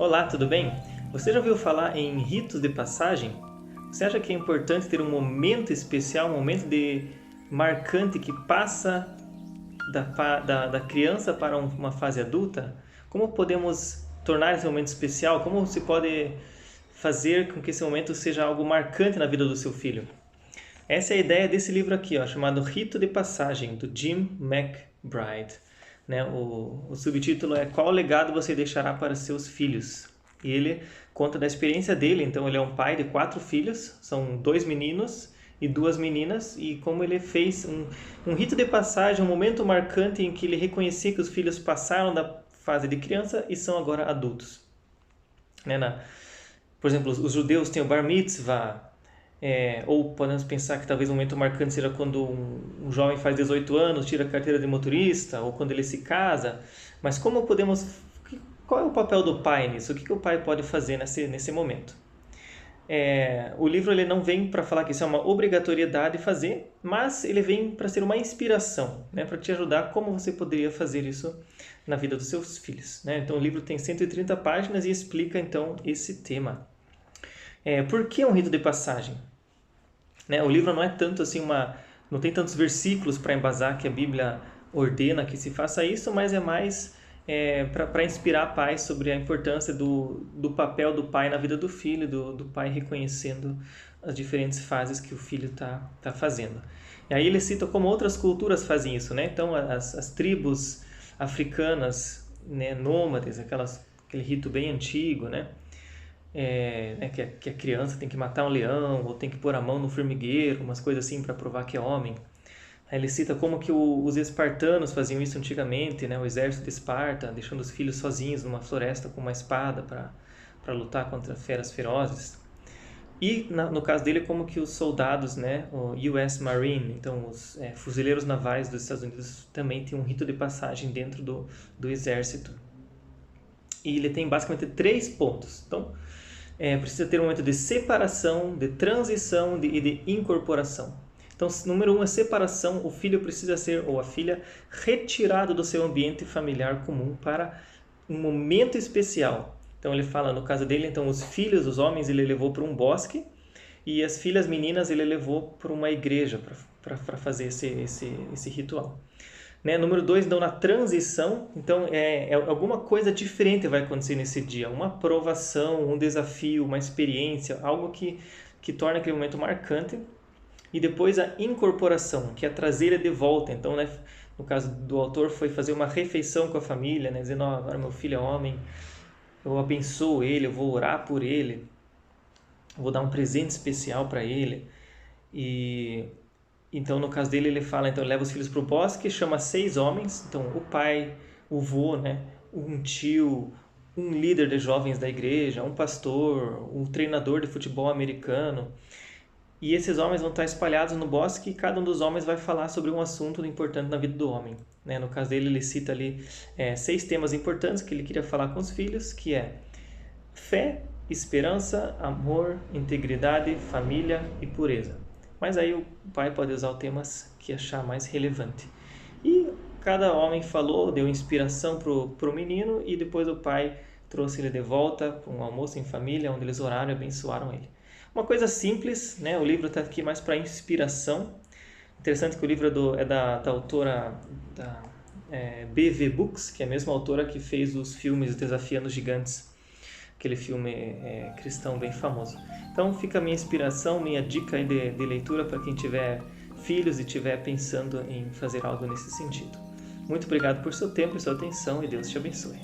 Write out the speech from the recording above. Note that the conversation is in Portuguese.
Olá, tudo bem? Você já ouviu falar em ritos de passagem? Você acha que é importante ter um momento especial, um momento marcante que passa da criança para uma fase adulta? Como podemos tornar esse momento especial? Como se pode fazer com que esse momento seja algo marcante na vida do seu filho? Essa é a ideia desse livro aqui, ó, chamado Rito de Passagem, do Jim McBride. Né? O subtítulo é Qual legado você deixará para seus filhos? E ele conta da experiência dele. Então ele é um pai de 4 filhos, são 2 meninos e 2 meninas, e como ele fez um rito de passagem, um momento marcante em que ele reconhecia que os filhos passaram da fase de criança e são agora adultos. Né? Por exemplo, os judeus têm o Bar Mitzvah, ou podemos pensar que talvez um momento marcante seja quando um jovem faz 18 anos, tira a carteira de motorista, ou quando ele se casa. Mas qual é o papel do pai nisso? O que o pai pode fazer nesse momento? O livro ele não vem para falar que isso é uma obrigatoriedade fazer, mas ele vem para ser uma inspiração, né, para te ajudar como você poderia fazer isso na vida dos seus filhos. Né? Então o livro tem 130 páginas e explica então esse tema. Por que um rito de passagem? O livro não é tanto assim não tem tantos versículos para embasar que a Bíblia ordena que se faça isso, mas é mais para inspirar pais sobre a importância do papel do pai na vida do filho, do pai reconhecendo as diferentes fases que o filho tá fazendo. E aí ele cita como outras culturas fazem isso, né? Então as tribos africanas, né, nômades, aquele rito bem antigo, né? Que a criança tem que matar um leão ou tem que pôr a mão no formigueiro, umas coisas assim para provar que é homem. Aí ele cita como que os espartanos faziam isso antigamente, né? O exército de Esparta, deixando os filhos sozinhos numa floresta com uma espada para lutar contra feras ferozes. E no caso dele, como que os soldados, né, o US Marine, então os fuzileiros navais dos Estados Unidos também têm um rito de passagem dentro do exército. E ele tem basicamente 3 pontos. Então, precisa ter um momento de separação, de transição e de incorporação. Então, número 1 é separação. O filho precisa ser, ou a filha, retirado do seu ambiente familiar comum para um momento especial. Então, ele fala, no caso dele, então, os filhos, os homens, ele levou para um bosque, e as filhas meninas ele levou para uma igreja para fazer esse ritual. Né? Número 2, então, na transição, então alguma coisa diferente vai acontecer nesse dia, uma provação, um desafio, uma experiência, algo que torna aquele momento marcante. E depois a incorporação, que é trazer ele de volta. Então, né, no caso do autor, foi fazer uma refeição com a família, né, dizendo, agora meu filho é homem, eu abençoo ele, eu vou orar por ele, vou dar um presente especial para ele. E então, no caso dele, ele fala, então, leva os filhos para o bosque, chama 6 homens, então, o pai, o vô, né, um tio, um líder de jovens da igreja, um pastor, um treinador de futebol americano. E esses homens vão estar espalhados no bosque e cada um dos homens vai falar sobre um assunto importante na vida do homem. Né? No caso dele, ele cita ali 6 temas importantes que ele queria falar com os filhos, que é fé, esperança, amor, integridade, família e pureza. Mas aí o pai pode usar os temas que achar mais relevante. E cada homem falou, deu inspiração pro menino, e depois o pai trouxe ele de volta para um almoço em família, onde eles oraram e abençoaram ele. Uma coisa simples, né? O livro está aqui mais para inspiração. Interessante que o livro é da autora da BV Books, que é a mesma autora que fez os filmes Desafiando os Gigantes, aquele filme cristão bem famoso. Então fica a minha inspiração, minha dica aí de leitura para quem tiver filhos e estiver pensando em fazer algo nesse sentido. Muito obrigado por seu tempo e sua atenção, e Deus te abençoe.